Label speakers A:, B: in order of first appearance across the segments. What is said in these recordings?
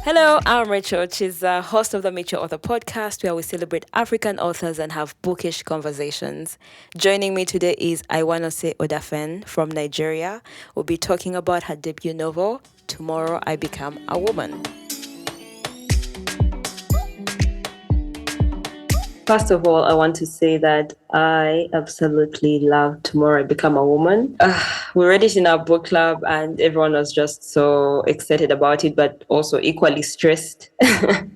A: Hello, I'm Rachel. She's the host of the Mature Author podcast, where we celebrate African authors and have bookish conversations. Joining me today is Aiwanose Odafen from Nigeria. We'll be talking about her debut novel, Tomorrow I Become a Woman. First of all, I want to say that I absolutely love Tomorrow I Become a Woman. We read it in our book club and everyone was just so excited about it, but also equally stressed. They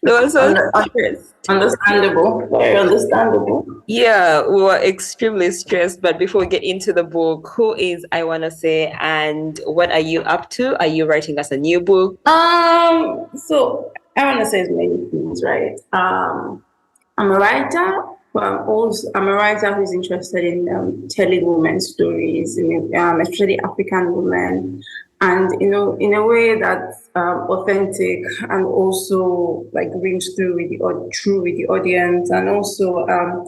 A: were so stressed.
B: Understandable, very understandable.
A: Yeah, we were extremely stressed. But before we get into the book, who is Aiwanose and what are you up to? Are you writing us a new book?
B: So I want to say many things, right? I'm a writer, but I'm a writer who's interested in telling women's stories, especially African women, and in a way that's authentic and also like rings through true with the audience, and also I'm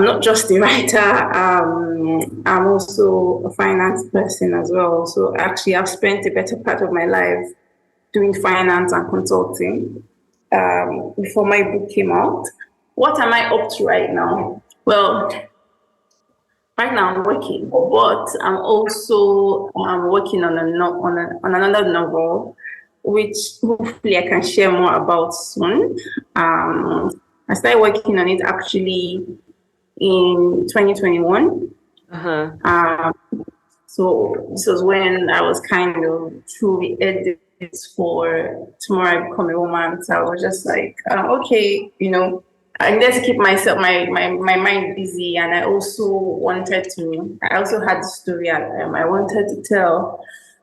B: not just a writer. I'm also a finance person as well. So actually, I've spent a better part of my life doing finance and consulting before my book came out. What am I up to right now? Well, right now I'm working, but I'm also working on on another novel, which hopefully I can share more about soon. I started working on it actually in 2021.
A: Uh-huh.
B: So this was when I was kind of truly edits for Tomorrow I Become a Woman. So I was just like, okay, I needed to keep my mind busy, and I also had the story I wanted to tell.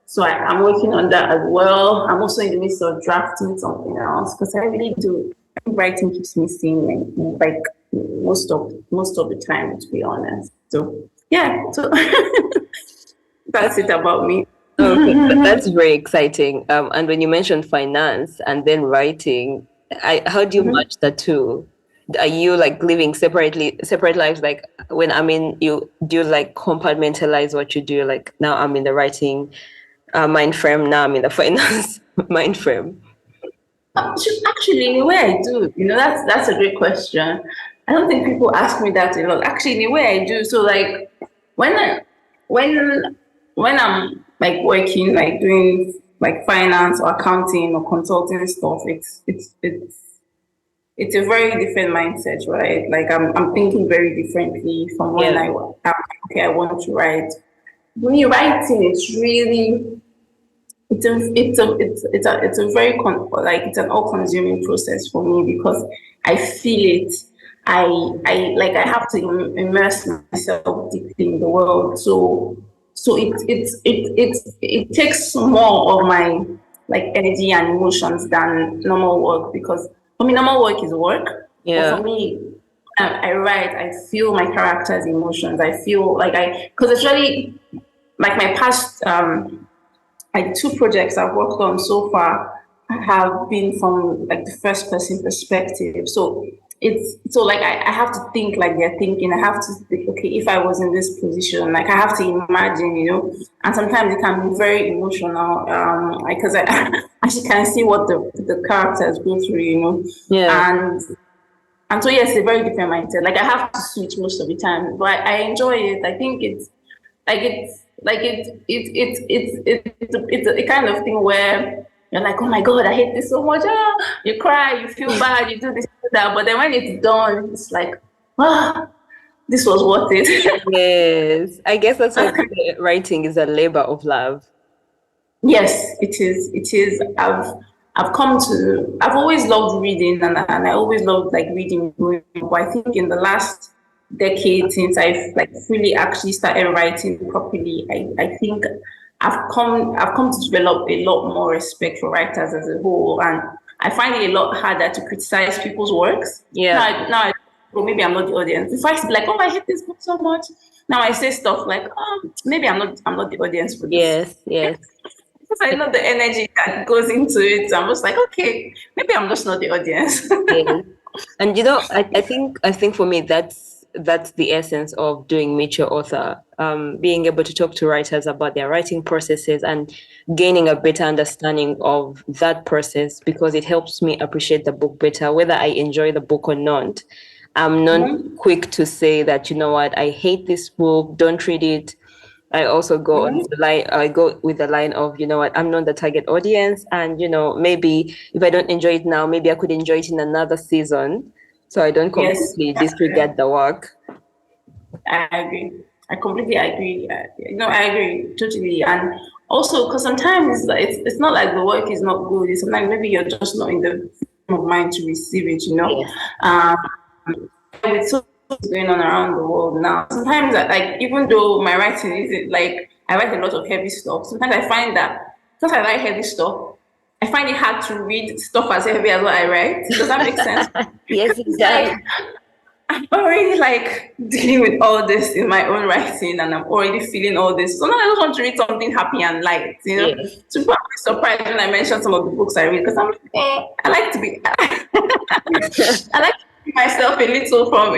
B: So I'm working on that as well. I'm also in the midst of drafting something else because I really do. I think writing keeps me sane, like most of the time, to be honest. So yeah, so that's it about me.
A: Okay, that's very exciting. And when you mentioned finance and then writing, how do you match the two? Are you like living separate lives? Like when I'm in, you do you like compartmentalize what you do? Like now I'm in the writing mind frame. Now I'm in the finance mind frame.
B: Actually, in a way, I do. That's a great question. I don't think people ask me that a lot. Actually, in a way, I do. So, like, when I, when when I'm like working, like doing like finance or accounting or consulting stuff, it's a very different mindset, right? Like, I'm thinking very differently from when
A: Yeah.
B: I want to write. When you're writing, it's a very like it's an all-consuming process for me because I feel it. I have to immerse myself deeply in the world. So it takes more of my like energy and emotions than normal work because for me normal work is work. But
A: Yeah.
B: for me, I write. I feel my character's emotions. I feel like because it's really like my past like two projects I've worked on so far have been from like the first person perspective. So it's so like I have to think like they're thinking. I have to think, okay, if I was in this position, like I have to imagine, and sometimes it can be very emotional, because I actually can see what the characters go through,
A: Yeah.
B: and so yes, a very different mindset. Like I have to switch most of the time, but I enjoy it. I think it's a kind of thing where you're like, oh my god, I hate this so much. You cry, you feel bad, you do this, do that, but then when it's done, it's like, ah, this was worth it.
A: Yes. I guess that's why they say writing is a labor of love.
B: Yes, it is. It is. I've always loved reading, and I always loved like reading. But I think in the last decade since I've like fully actually started writing properly, I think I've come to develop a lot more respect for writers as a whole, and I find it a lot harder to criticize people's works.
A: Yeah.
B: Well, maybe I'm not the audience. If I be like, oh, I hate this book so much, now I say stuff like, maybe I'm not the audience for this
A: Yes. Yes.
B: because I know the energy that goes into it. I'm just like, okay, maybe I'm just not the audience.
A: Yes. And I think for me that's the essence of doing Meet Your Author, being able to talk to writers about their writing processes and gaining a better understanding of that process, because it helps me appreciate the book better, whether I enjoy the book or not. I'm not
B: Mm-hmm.
A: quick to say that, you know what, I hate this book, don't read it. I also go on
B: Mm-hmm.
A: the line, I go with the line of, you know what, I'm not the target audience. And, maybe if I don't enjoy it now, maybe I could enjoy it in another season. So I don't
B: Yes,
A: completely disregard the work.
B: I agree. I completely agree. No, I agree totally. And also, because sometimes it's not like the work is not good. It's sometimes maybe you're just not in the frame of mind to receive it.
A: Yes.
B: Um, with so much going on around the world now, sometimes like even though my writing isn't like I write a lot of heavy stuff, sometimes I find that because I write heavy stuff, I find it hard to read stuff as heavy as what I write. Does that make sense?
A: Yes, it
B: It's
A: does.
B: like I'm already like dealing with all this in my own writing and I'm already feeling all this. So now I just want to read something happy and light, you know.
A: Yes.
B: So people are surprised when I mention some of the books I read because I'm like, I like to be I like to be myself a little from,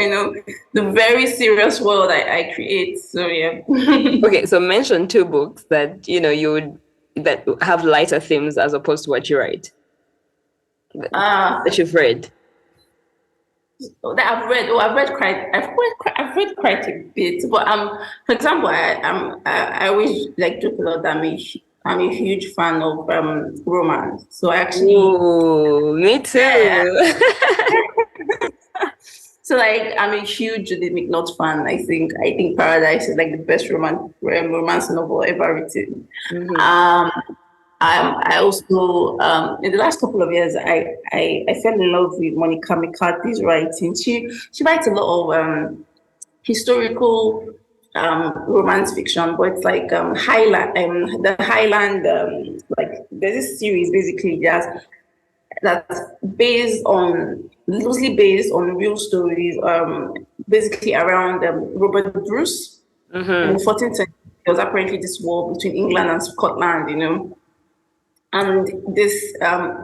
B: the very serious world I create. So yeah.
A: Okay, so mention two books that, you would that have lighter themes as opposed to what you write that
B: uh
A: you've read.
B: that I've read quite a bit. But for example, I always like joke a lot that I'm a huge fan of romance. So I actually
A: Ooh, me
B: yeah.
A: too.
B: So like I'm a huge Judith McNaught fan. I think Paradise is like the best romance novel ever written.
A: Mhm.
B: Um, I also in the last couple of years I fell in love with Monica McCarthy's writing. She writes a lot of historical romance fiction, but it's like Highland like there's this series basically that's based on loosely based on real stories, basically around Robert Bruce in the
A: Mhm.
B: 14th century. There was apparently this war between England and Scotland, and this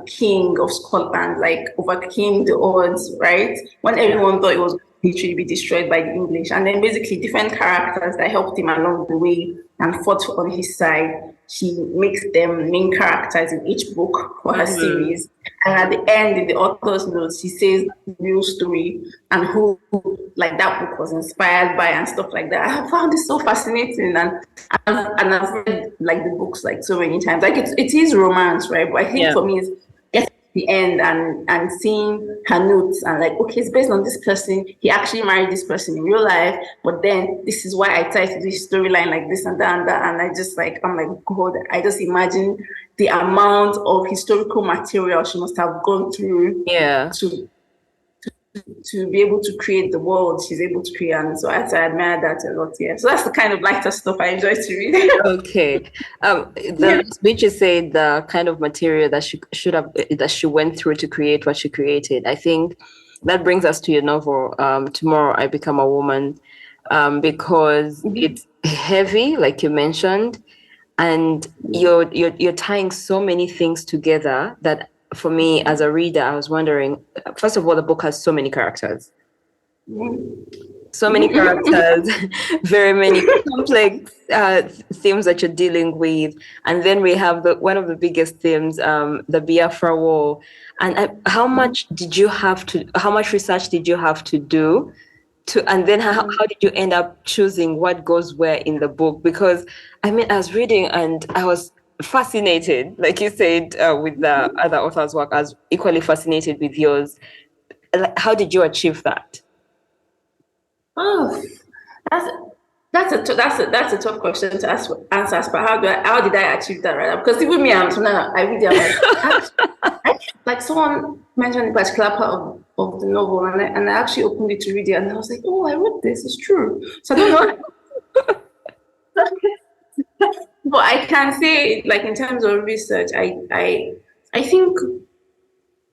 B: king of Scotland like overcame the odds, right? When
A: Yeah.
B: everyone thought it was literally be destroyed by the English, and then basically different characters that helped him along the way and fought on his side. She makes them main characters in each book for her
A: Mhm.
B: series, and at the end, in the author's notes, she says the real story and who like that book was inspired by and stuff like that. I found this so fascinating, and I've read like the books like so many times. Like it is romance, right? But I think
A: Yeah.
B: for me, it's getting to the end and seeing her notes and like, okay, it's based on this person. He actually married this person in real life, but then this is why I tied to this storyline like this and that and that. And I just like, I'm like, God, I just imagine the amount of historical material she must have gone through
A: Yeah.
B: to to be able to create the world she's able to create. And so I admire that a lot. Yeah. So that's the kind of lighter stuff I enjoy to read.
A: Okay.
B: Yeah.
A: The speech you said the kind of material that she should have that she went through to create what she created. I think that brings us to your novel, Tomorrow I Become a Woman, because
B: Mhm.
A: it's heavy, like you mentioned, and you're tying so many things together that for me as a reader, I was wondering, first of all, the book has so many characters, so many characters, very many complex themes that you're dealing with. And then we have one of the biggest themes, the Biafra War. And how much research did you have to do and then how did you end up choosing what goes where in the book? Because I mean, I was reading and I was fascinated, like you said, with the other authors' work. I was equally fascinated with yours. Like, how did you achieve that?
B: Oh, that's that's a tough question to answer. But how did I achieve that right? Because even me, I read it, I'm like, like someone mentioned a particular part of the novel, and I actually opened it to read it, and I was like, oh, I read this. It's true. So I don't know. But I can say, like in terms of research, I think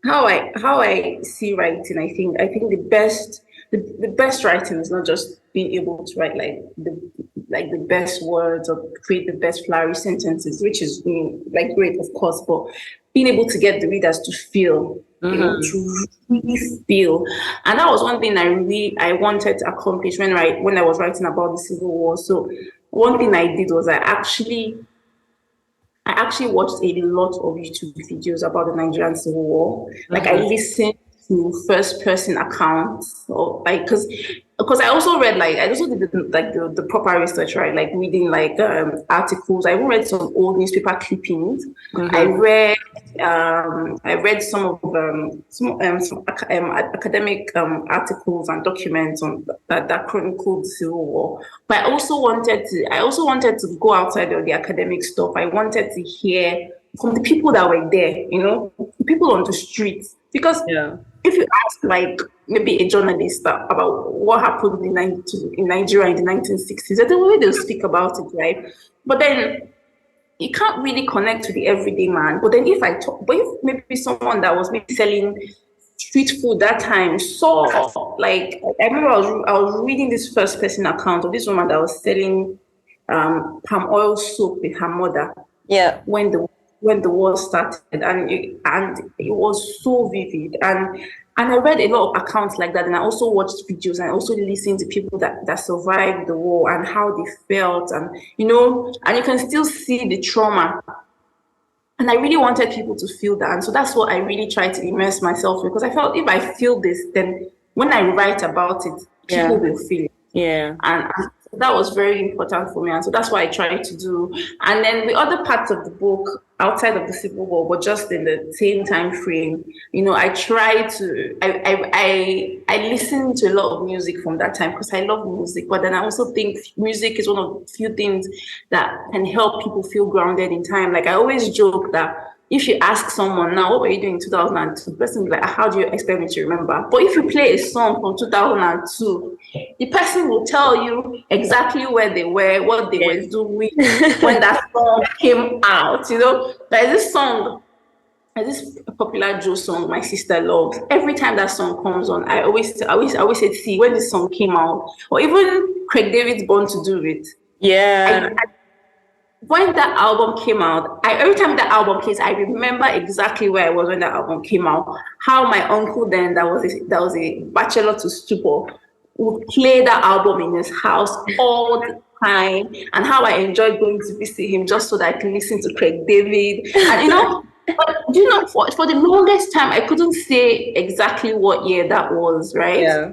B: how I see writing, I think the best writing is not just being able to write like like the best words or create the best flowery sentences, which is like great, of course, but being able to get the readers to feel, to really feel. And that was one thing I wanted to accomplish when I was writing about the Civil War. So one thing I did was I actually watched a lot of YouTube videos about the Nigerian Civil War. Like I listened to first person accounts, or like because I also read like I also did the proper research, right? Like reading like articles. I even read some old newspaper clippings. I read I read some academic articles and documents on that chronicled the Civil War. But I also wanted to go outside of the academic stuff. I wanted to hear from the people that were there, the people on the streets. Because
A: Yeah.
B: if you ask like maybe a journalist about what happened in Nigeria in the 1960s, the way they'll speak about it, right? But then you can't really connect to the everyday man. But if maybe someone that was maybe selling street food that time saw, like, I remember I was reading this first person account of this woman that was selling palm oil soap with her mother
A: Yeah.
B: when the war started, and it was so vivid. And I read a lot of accounts like that, and I also watched videos, and I also listened to people that survived the war and how they felt, and you can still see the trauma. And I really wanted people to feel that. And so that's what I really tried to immerse myself in, because I felt if I feel this, then when I write about it, people
A: Yeah.
B: will feel it.
A: Yeah.
B: And that was very important for me. And so that's what I tried to do. And then the other parts of the book outside of the Civil War, but just in the same time frame, I tried to, I listened to a lot of music from that time because I love music. But then I also think music is one of the few things that can help people feel grounded in time. Like I always joke that if you ask someone now, what were you doing in 2002? The person will be like, how do you expect me to remember? But if you play a song from 2002, the person will tell you exactly where they were, what they were doing when that song came out. There's this popular Joe song my sister loves. Every time that song comes on, I always say, see, when this song came out, or even Craig David's Born to Do It.
A: Yeah.
B: When that album came out, every time that album plays, I remember exactly where I was when that album came out. How my uncle then, that was a bachelor to stupor, would play that album in his house all the time, and how I enjoyed going to visit him just so that I can listen to Craig David. And but for the longest time, I couldn't say exactly what year that was, right?
A: Yeah.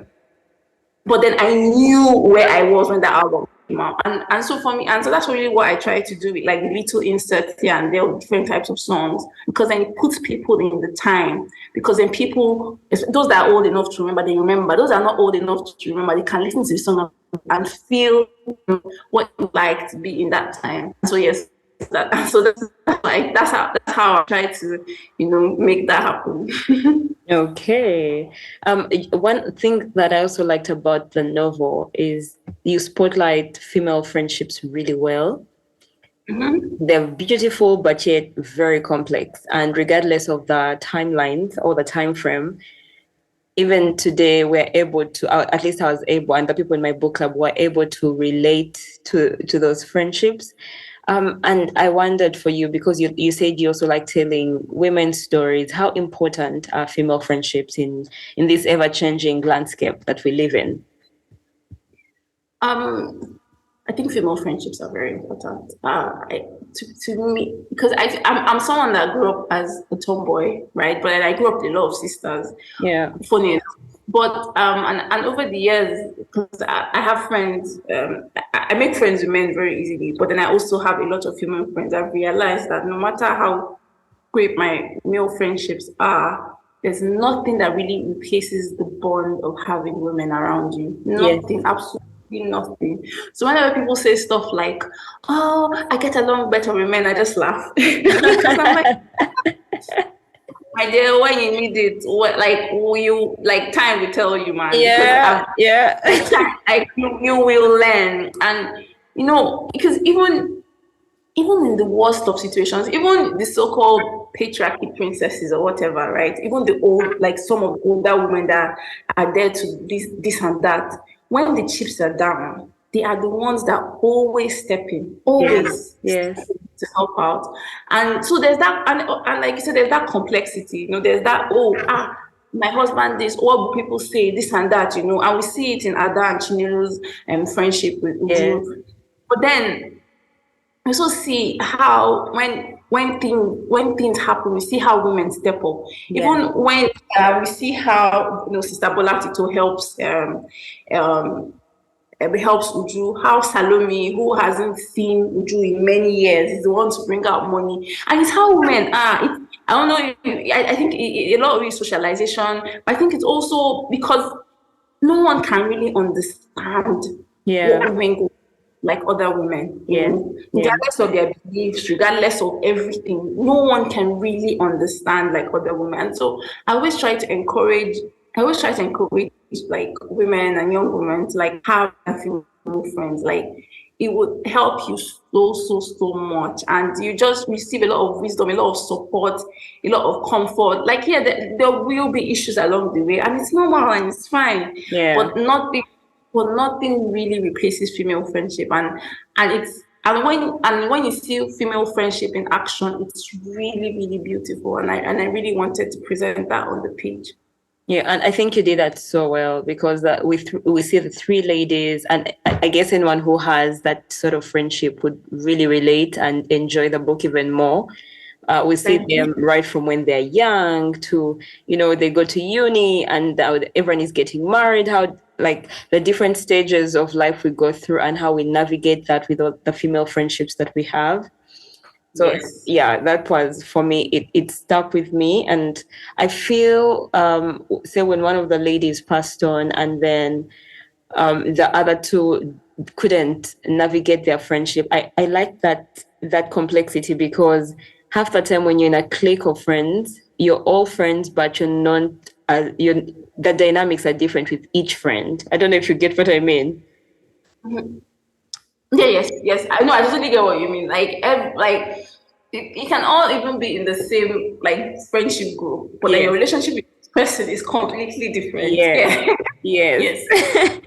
B: But then I knew where I was when that album came out. And so for me, and so that's really what I try to do with like little inserts here and there of different types of songs, because then it puts people in the time. Because then people, those that are old enough to remember, they remember. Those that are not old enough to remember, they can listen to the song and feel what it's like to be in that time. So yes, that's how I try to, make that happen.
A: Okay. One thing that I also liked about the novel is you spotlight female friendships really well. They're beautiful, but yet very complex. And regardless of the timelines or the time frame, even today we're able to, at least I was able, and the people in my book club were able to relate to those friendships. And I wondered for you, because you said you also like telling women's stories, how important are female friendships in this ever-changing landscape that we live in?
B: I think female friendships are very important. To me, because I'm someone that grew up as a tomboy, right? But I grew up with a lot of sisters.
A: Yeah.
B: Funny enough. But and over the years, because I have friends, I make friends with men very easily. But then I also have a lot of female friends. I've realized that no matter how great my male friendships are, there's nothing that really replaces the bond of having women around you.
A: Yes.
B: Nothing, absolutely nothing. So whenever people say stuff like, "Oh, I get along better with men," I just laugh because I'm like, "My dear, when you need it, like will you like time will tell you, man." Because
A: Yeah. Yeah.
B: you will learn, and because even in the worst of situations, even the so-called patriarchy princesses or whatever, right? Even the old, like some of the older women that are there to this and that, when the chips are down, they are the ones that always step in,
A: Yes.
B: always step
A: Yes.
B: in to help out. And so there's that, and like you said, there's that complexity. There's that, my husband this, what will people say, this and that, and we see it in Ada and Chinelo's friendship with
A: Yes.
B: Uju. But then we also see how when things happen, we see how women step up.
A: Yeah.
B: Even when we see how Sister Bola Tito um, helps Uju, how Salome, who hasn't seen Uju in many years, is the one to bring out money. And it's how women are. I don't know, I think a lot of it is socialization, but I think it's also because no one can really understand
A: Yeah.
B: what women go like other women,
A: Yes. Yeah.
B: regardless of their beliefs, regardless of everything. No one can really understand like other women. And so I always try to encourage like women and young women to like have a few friends. Like it would help you so much, and you just receive a lot of wisdom, a lot of support, a lot of comfort. Like yeah, there will be issues along the way, and it's normal and it's fine,
A: Yeah.
B: but nothing really replaces female friendship. And when you see female friendship in action, it's really really beautiful, and I really wanted to present that on the page.
A: Yeah, and I think you did that so well because we see the three ladies, and I guess anyone who has that sort of friendship would really relate and enjoy the book even more. We see
B: Thank you.
A: them right from when they're young to, they go to uni and everyone is getting married, how like the different stages of life we go through and how we navigate that with all the female friendships that we have. So
B: Yes.
A: yeah, that was for me. It stuck with me, and I feel say when one of the ladies passed on, and then the other two couldn't navigate their friendship. I like that complexity because half the time when you're in a clique of friends, you're all friends, but you're not. You the dynamics are different with each friend. I don't know if you get what I mean.
B: Yeah, yes. I know. I totally get what you mean. Like you can all even be in the same like friendship group, but then your
A: Yes.
B: relationship with this person is completely different.
A: Yes.
B: Yeah.
A: Yes.
B: Yes.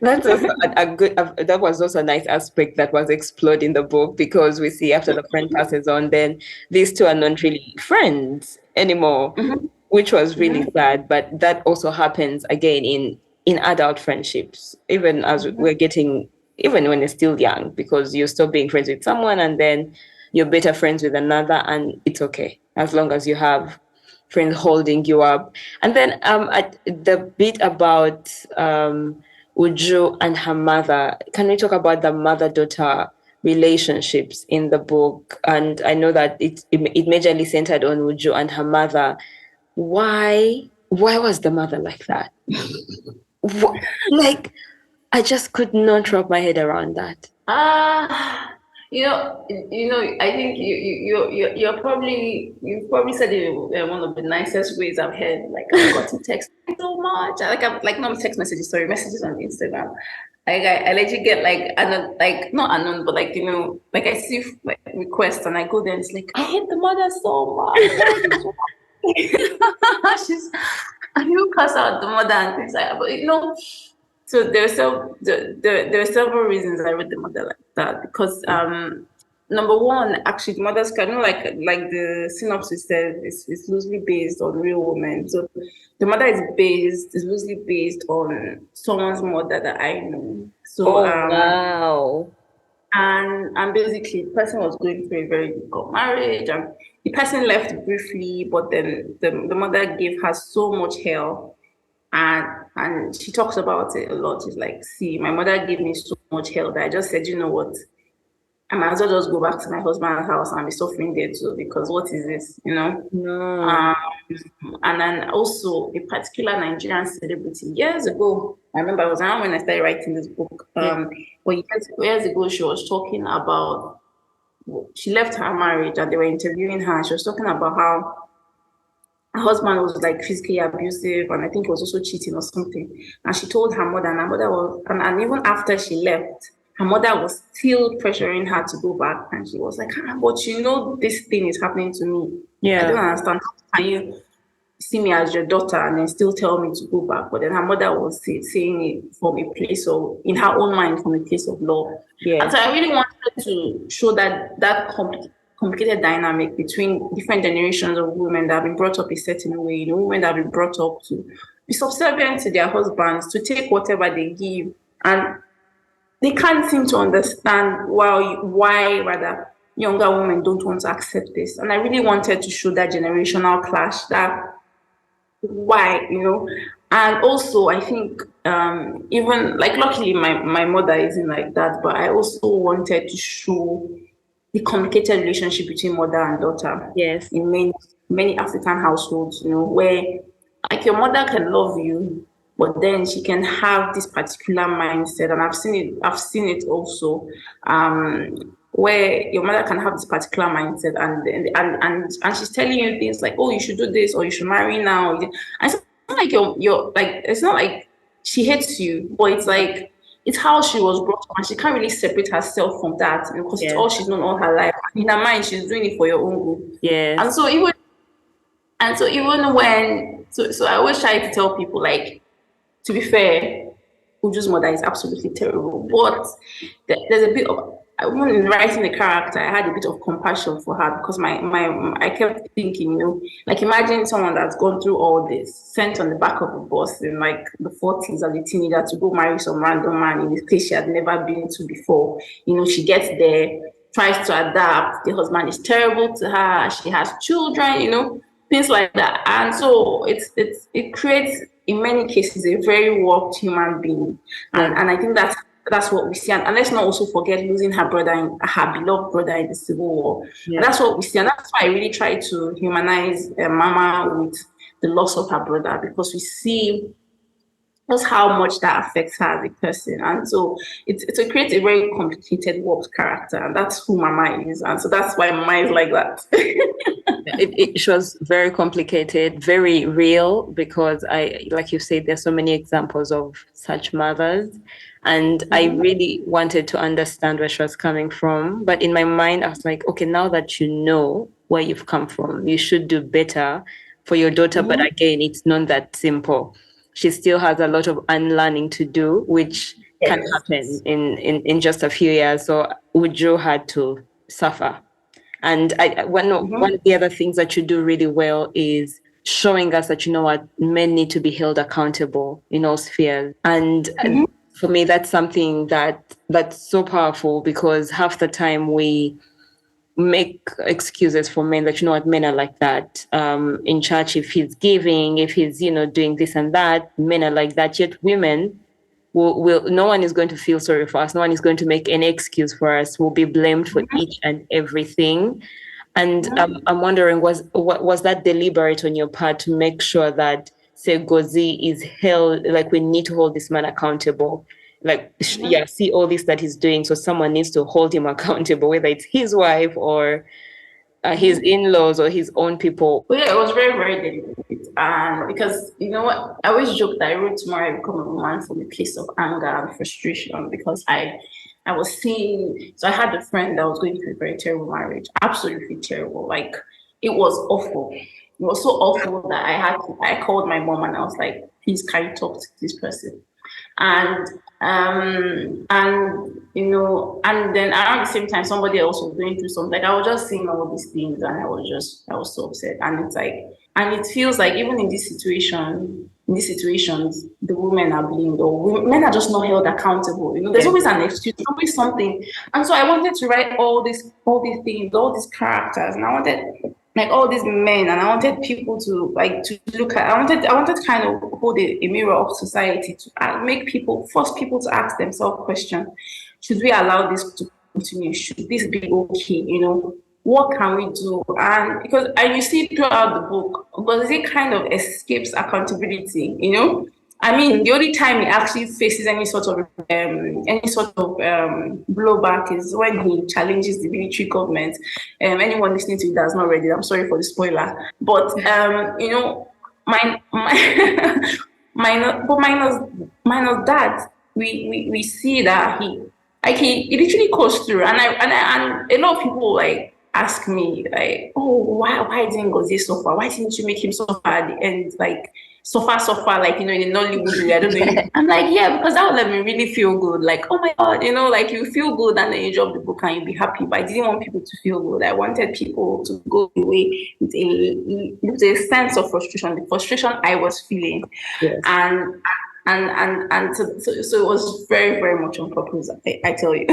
A: That's also a good, that was also a nice aspect that was explored in the book because we see after the friend passes on, then these two are not really friends anymore,
B: Mhm,
A: which was really
B: mhm,
A: sad. But that also happens again in adult friendships, even as
B: mhm.
A: we're getting, even when you're still young, because you're still being friends with someone and then you're better friends with another, and it's okay as long as you have friends holding you up. And then the bit about Uju and her mother, can we talk about the mother-daughter relationships in the book? And I know that it majorly centered on Uju and her mother. Why was the mother like that? Like, I just could not wrap my head around that.
B: Ah, I think you've probably said it in one of the nicest ways I've heard. Like I've gotten text so much. I'm like not text messages, sorry, messages on Instagram. Like I let you get like like not unknown, but like like I see like requests and I go there and it's like I hate the mother so much. Why did you? She's and you cuss out the mother and things like that. But so there are several reasons I read the mother like that because number one, actually the mother's kind of like the synopsis says it's loosely based on real women. So the mother is loosely based on someone's mother that I know. So
A: Oh, wow.
B: and basically the person was going through a very difficult marriage and the person left briefly, but then the mother gave her so much hell and she talks about it a lot. She's like, see, my mother gave me so much hell that I just said, you know what? I might as well just go back to my husband's house and be suffering there too, because what is this,
A: No.
B: Um, and then also a particular Nigerian celebrity years ago. I remember it was around when I started writing this book.
A: Yeah.
B: But years ago, she was talking about she left her marriage and they were interviewing her. And she was talking about how her husband was like physically abusive and I think he was also cheating or something. And she told her mother, and her mother was, and even after she left, her mother was still pressuring her to go back. And she was like, but this thing is happening to me. I don't
A: Yeah.
B: understand. How can you? see me as your daughter and then still tell me to go back. But then her mother was saying it from a place of, in her own mind, from a place of love. And
A: Yes.
B: so I really wanted to show that complicated dynamic between different generations of women that have been brought up a certain way, women that have been brought up to be subservient to their husbands, to take whatever they give. And they can't seem to understand why rather younger women don't want to accept this. And I really wanted to show that generational clash, that why, And also I think even like luckily my mother isn't like that, but I also wanted to show the complicated relationship between mother and daughter
A: Yes.
B: in many African households, where like your mother can love you, but then she can have this particular mindset, and I've seen it also, where your mother can have this particular mindset, and she's telling you things like, oh, you should do this, or you should marry now. And it's not like you're like, it's not like she hates you, but it's like it's how she was brought up, and she can't really separate herself from that, because it's all
A: Yes.
B: she's known all her life. In her mind, she's doing it for your own good. And
A: Yes.
B: so even when so I always try to tell people, like, to be fair, Uju's mother is absolutely terrible. But there's a bit of, when in writing the character, I had a bit of compassion for her, because my I kept thinking, like, imagine someone that's gone through all this, sent on the back of a bus in like the 40s as a teenager to go marry some random man in a place she had never been to before. She gets there, tries to adapt. The husband is terrible to her. She has children, things like that. And so it creates, in many cases, a very warped human being.
A: Yes.
B: And I think that's what we see. And let's not also forget losing her her beloved brother in the Civil War. And
A: Yes.
B: that's what we see. And that's why I really try to humanize Mama with the loss of her brother, because we see just how much that affects her as a person. And so it creates a very complicated, warped character. And that's who Mama is. And so that's why Mama is like that.
A: It was very complicated, very real, because like you said, there's so many examples of such mothers. And I really wanted to understand where she was coming from. But in my mind, I was like, okay, now that you know where you've come from, you should do better for your daughter. But
B: Mhm.
A: again, it's not that simple. She still has a lot of unlearning to do, which can happen
B: Yes.
A: in just a few years. So Uju had to suffer. And one
B: Mhm.
A: of the other things that you do really well is showing us that, what, men need to be held accountable in all spheres. And
B: Mhm.
A: for me, that's something that's so powerful, because half the time we make excuses for men that, what, men are like that. In church, if he's giving, if he's, doing this and that, men are like that. Yet women will no one is going to feel sorry for us. No one is going to make any excuse for us. We'll be blamed for each and everything. And I'm wondering, was that deliberate on your part to make sure that Segozi is held, like, we need to hold this man accountable? Like, yeah, see all this that he's doing, so someone needs to hold him accountable, whether it's his wife or his in-laws or his own people.
B: But yeah, it was very, very deliberate. And because, you know what, I always joke that I wrote Tomorrow I Become a Woman from a place of anger and frustration, because I was seeing, so I had a friend that was going through a very terrible marriage, absolutely terrible. Like, it was awful. It was so awful that I called my mom and I was like, please, can you talk to this person? And and then around the same time somebody else was going through something. Like, I was just seeing all these things, and I was so upset. And it's like, and it feels like even in these situations, the women are blamed, or men are just not held accountable. There's
A: Yeah.
B: always an excuse, there's always something. And so I wanted to write all these things, all these characters, and I wanted, like, all these men, and I wanted people to, like, to look at. I wanted to kind of hold a mirror of society, to force people to ask themselves questions. Should we allow this to continue? Should this be okay? What can we do? And because, and you see throughout the book, because it kind of escapes accountability. I mean, the only time he actually faces any sort of blowback is when he challenges the military government. Anyone listening to it that's not ready, I'm sorry for the spoiler. But my minus that, we see that he literally goes through, and a lot of people, like, ask me like, oh, why didn't Gozi suffer? Why didn't you make him suffer at the end? Like suffer, like in the Nollywood way. I don't know. I'm like, yeah, because that would let me really feel good. Like, oh my god, like you feel good and then you drop the book and you be happy. But I didn't want people to feel good. I wanted people to go away with a sense of frustration, the frustration I was feeling,
A: Yes.
B: and so it was very, very much on purpose. I tell you.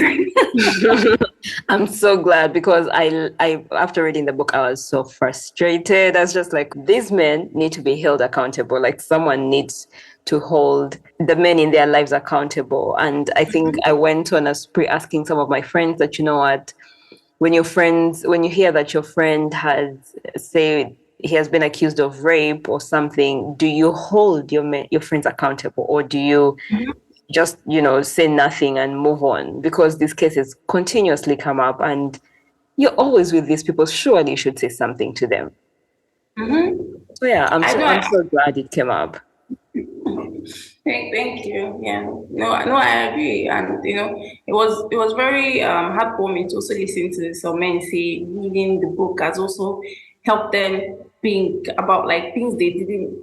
A: I'm so glad because I after reading the book I was so frustrated. I was just like, these men need to be held accountable. Like someone needs to hold the men in their lives accountable. And I think I went on a spree asking some of my friends that, you know what, when you hear that your friend has, say, he has been accused of rape or something, do you hold your friends accountable, or do you just say nothing and move on? Because these cases continuously come up and you're always with these people, surely you should say something to them. So yeah, i'm
B: I
A: so
B: know.
A: i'm so glad it came up.
B: Thank you. Yeah, no, I agree, and it was very heartwarming to also listen to some men say reading the book has also helped them think about like things they didn't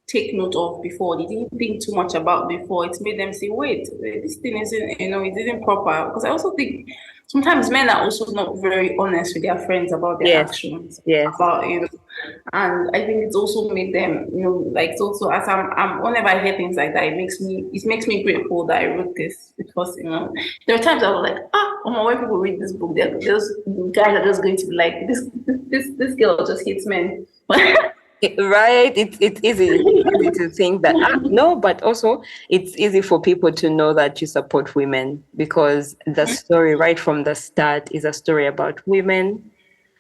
B: take note of before. They didn't think too much about before. It made them say, wait, this thing isn't, it isn't proper. Because I also think sometimes men are also not very honest with their friends about their
A: Yes,
B: actions,
A: yes.
B: about, and I think it's also made them, like it's also as whenever I hear things like that, it makes me grateful that I wrote this because, there are times I was like, when people read this book, those guys are just going to be like, this girl just hates men.
A: Right, it's easy to think that no, but also it's easy for people to know that you support women because the story right from the start is a story about women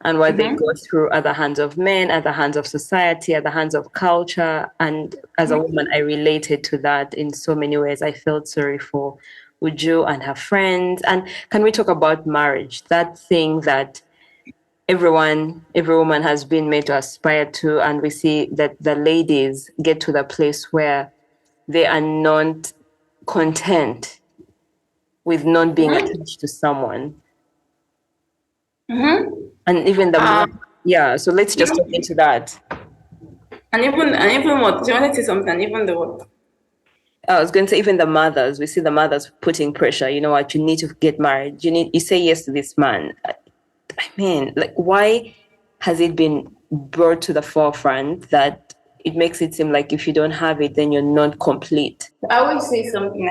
A: and what they go through at the hands of men, at the hands of society, at the hands of culture. And as a woman, I related to that in so many ways. I felt sorry for Uju and her friends. And can we talk about marriage, that thing that every woman has been made to aspire to, and we see that the ladies get to the place where they are not content with not being attached to someone. And even yeah, so let's just talk into that.
B: And even what? Do you want to say something? Even the what?
A: I was going to say, even the mothers, we see the mothers putting pressure. You know what? You need to get married. You say yes to this man. I mean, like, why has it been brought to the forefront that it makes it seem like if you don't have it, then you're not complete?
B: I always say something.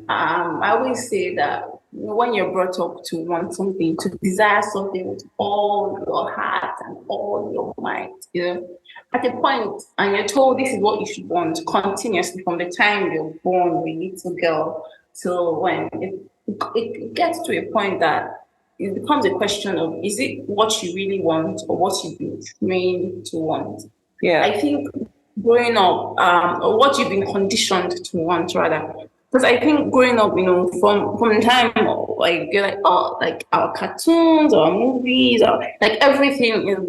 B: I always say that when you're brought up to want something, to desire something with all your heart and all your might, at a point, and you're told this is what you should want continuously from the time you're born, a little girl, till when it gets to a point that it becomes a question of is it what you really want or what you've been trained to want?
A: Yeah.
B: I think growing up, or what you've been conditioned to want rather. Because I think growing up, from the time like you're like, oh, like our cartoons or movies or like everything is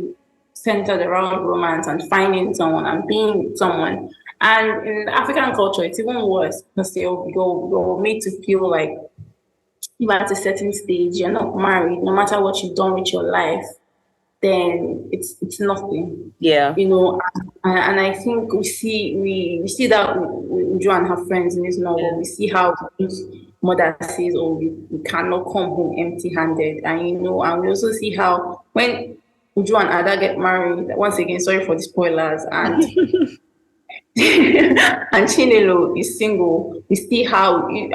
B: centered around romance and finding someone and being with someone. And in African culture, it's even worse because you're made to feel like if at a certain stage you're not married, no matter what you've done with your life, then it's nothing.
A: Yeah.
B: And I think we see that with Jo and her friends in this novel. We see how his mother says, "Oh, we cannot come home empty-handed," and we also see how when Uju and Ada get married, once again, sorry for the spoilers, and and Chinelo is single. We see how even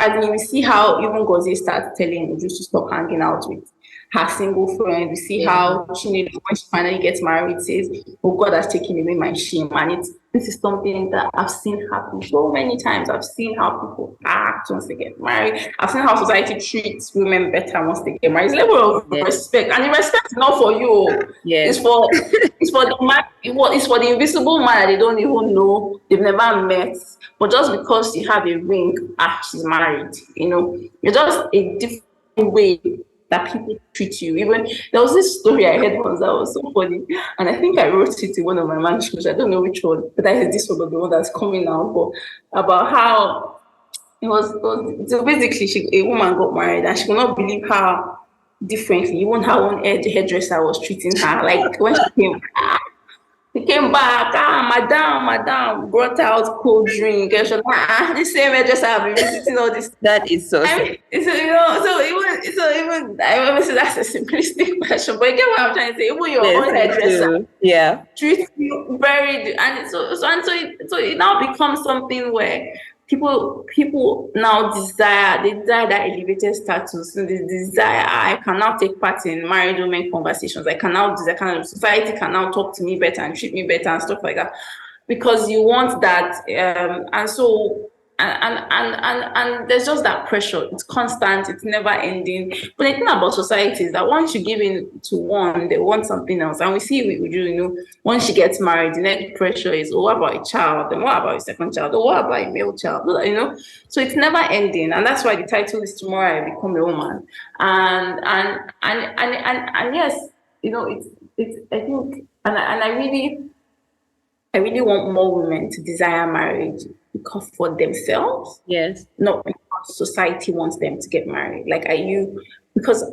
B: Gozi starts telling Uju to stop hanging out with her single friend. We see how Chinelo, when she finally gets married, says, "Oh, God has taken away my shame." And this is something that I've seen happen so many times. I've seen how people act once they get married. I've seen how society treats women better once they get married. It's a level of respect, and the respect is not for you.
A: Yes.
B: It's for the man. It's for the invisible man that they don't even know. They've never met. But just because you have a ring, she's married. You're just a different way that people treat you. Even there was this story I heard once that was so funny, and I think I wrote it in one of my manuscripts. I don't know which one, but I heard this one of the one that's coming out. But about how it was so basically a woman got married and she could not believe how differently. Even her own hairdresser was treating her like when she came back, madam, brought out cold drink. And she was like, this same hairdresser I've been visiting all this.
A: That is so
B: I
A: sad.
B: mean, so even I obviously that's a simplistic version, but you get what I'm trying to say. Even your
A: Yes,
B: own
A: I
B: hairdresser
A: do. Yeah.
B: treats you very, and so it now becomes something where people now desire that elevated status. So they desire, I can now take part in married women conversations. I can now desire, kind of society can now talk to me better and treat me better and stuff like that, because you want that. And so and there's just that pressure. It's constant. It's never ending. But the thing about society is that once you give in to one, they want something else. And we see it with you, once she gets married, the next pressure is, oh, what about a child? And what about a second child? Or what about a male child? So it's never ending. And that's why the title is Tomorrow I Become a Woman. And yes, it's I think, and I really want more women to desire marriage because for themselves,
A: Yes.
B: not because society wants them to get married. Like, are you? Because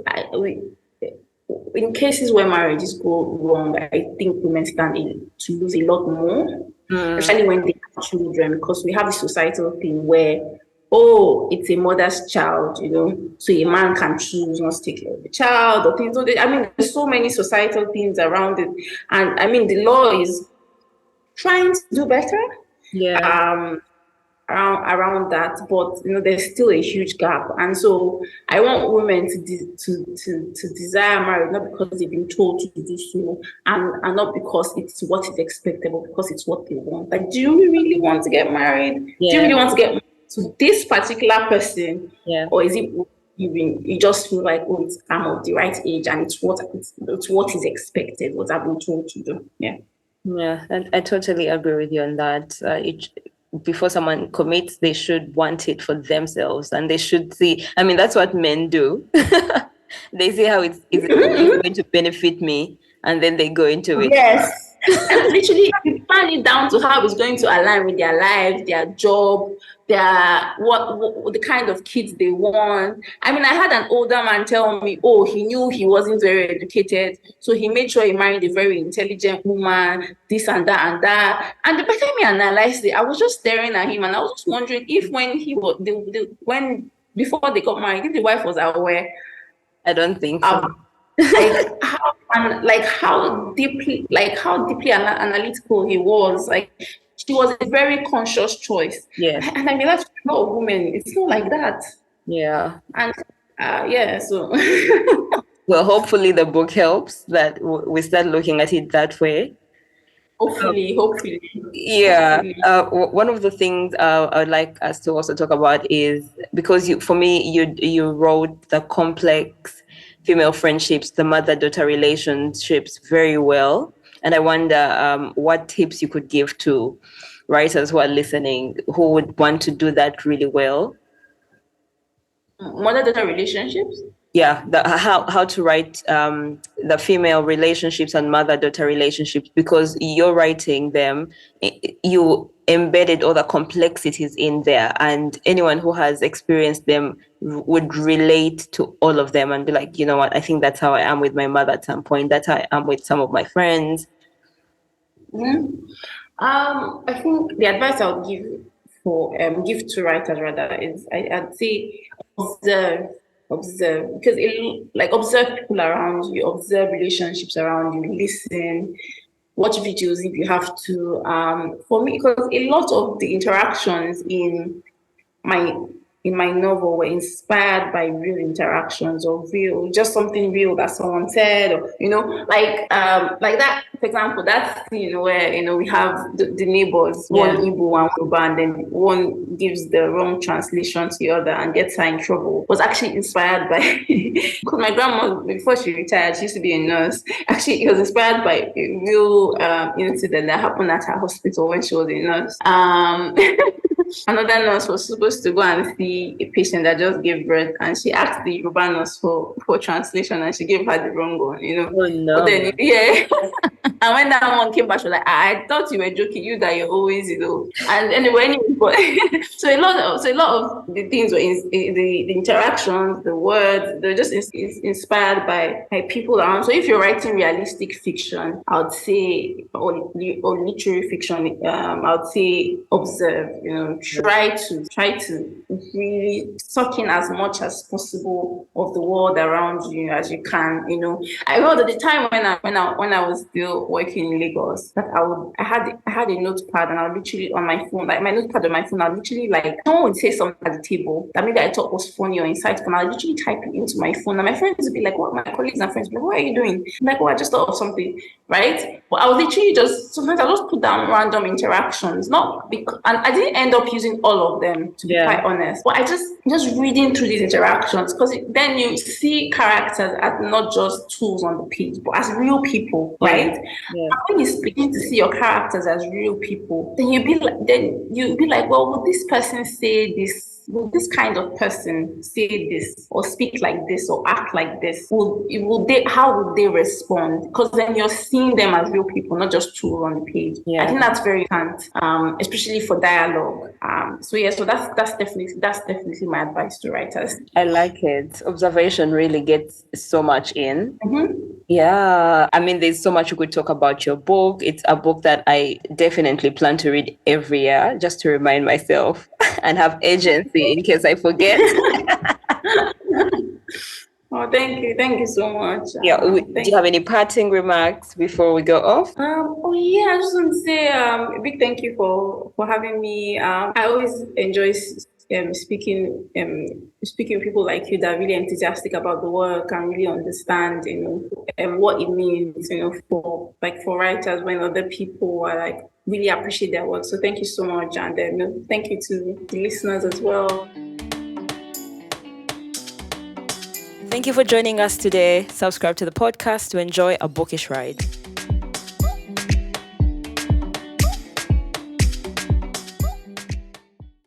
B: in cases where marriages go wrong, I think women stand to lose a lot more,
A: Mm.
B: especially when they have children, because we have a societal thing where, oh, it's a mother's child, so a man can choose not to take care of the child or things. I mean, there's so many societal things around it, and I mean, the law is trying to do better
A: Yeah.
B: um, around that, but there's still a huge gap. And so I want women to desire marriage, not because they've been told to do so, and not because it's what is expected, but because it's what they want. Like, do you really want to get married? Do you
A: Yeah.
B: really want to get married to this particular person,
A: Yeah.
B: or is it you just feel like, oh, I'm of the right age and it's what is expected, what I've been told to do? Yeah.
A: Yeah, and I totally agree with you on that. Before someone commits, they should want it for themselves, and they should see. I mean, that's what men do. They see how it's going to benefit me, and then they go into it.
B: Yes. And literally, you plan it down to how it's going to align with their life, their job, their what the kind of kids they want. I mean, I had an older man tell me, oh, he knew he wasn't very educated, so he made sure he married a very intelligent woman, this and that and that. And by the time he analyzed it, I was just staring at him, and I was just wondering if when he was when before they got married, if the wife was aware.
A: I don't think so.
B: How deeply analytical he was. Like, she was a very conscious choice.
A: Yes.
B: And I realized for a lot of women, it's not like that.
A: Yeah.
B: And yeah, so
A: Well, hopefully the book helps that we start looking at it that way.
B: hopefully.
A: Yeah, one of the things I'd like us to also talk about is because for me, you wrote the complex female friendships, the mother-daughter relationships very well, and I wonder what tips you could give to writers who are listening who would want to do that really well.
B: Mother-daughter relationships.
A: Yeah, how to write the female relationships and mother-daughter relationships, because you're writing them, you embedded all the complexities in there, and anyone who has experienced them would relate to all of them and be like, you know what, I think that's how I am with my mother at some point, that's how I am with some of my friends.
B: Mm-hmm. I think the advice I would give to writers rather is I'd say observe, because observe people around you, observe relationships around you, listen, watch videos if you have to. For me, because a lot of the interactions my in my novel were inspired by real interactions, or just something real that someone said, or like that. For example, that scene where we have the neighbors, one
A: Yeah.
B: Igbo, one Yoruba, and then one gives the wrong translation to the other and gets her in trouble, was actually inspired by because my grandma, before she retired, she used to be a nurse. Actually, it was inspired by a real incident that happened at her hospital when she was a nurse. Another nurse was supposed to go and see a patient that just gave birth, and she asked the Yoruba nurse for translation, and she gave her the wrong one.
A: Oh
B: But
A: no.
B: then, yeah. And when that one came back, she was like, I thought you were joking, you that you're always, And anyway, but so a lot of the things were the interactions, the words, they're just inspired by people around. So if you're writing realistic fiction, I would say, or literary fiction, I would say observe. Try to really suck in as much as possible of the world around you as you can. I wrote at the time when I was still working in Lagos that I had a notepad, and I would literally on my phone, like my notepad on my phone, I would literally, like, someone would say something at the table that maybe I thought was funny or insightful, and I would literally type it into my phone, and my friends would be like, "What?" My colleagues and friends would be like, "What are you doing?" I'm like, "Oh, I just thought of something," right? But I was literally just sometimes I just put down random interactions, not because, and I didn't end up using all of them, to be quite honest. But I just reading through these interactions, because then you see characters as not just tools on the page, but as real people, right?
A: Yeah.
B: And when you begin to see your characters as real people, then you'll be like, well, would this person say this? Will this kind of person say this, or speak like this, or act like this? How would they respond? Because then you're seeing them as real people, not just tools on the page. I think that's very important, especially for dialogue. So that's definitely my advice to writers.
A: I like it. Observation really gets so much in.
B: Mm-hmm.
A: Yeah, I mean, there's so much we could talk about your book. It's a book that I definitely plan to read every year, just to remind myself and have agency in case I forget.
B: Oh, thank you so much.
A: Yeah, do you have any parting remarks before we go off?
B: Oh yeah, I just want to say a big thank you for having me. I always enjoy speaking with people like you that are really enthusiastic about the work and really understand, what it means, for writers, when other people are like really appreciate their work. So thank you so much, and thank you to the listeners as well.
A: Thank you for joining us today. Subscribe to the podcast to enjoy a bookish ride.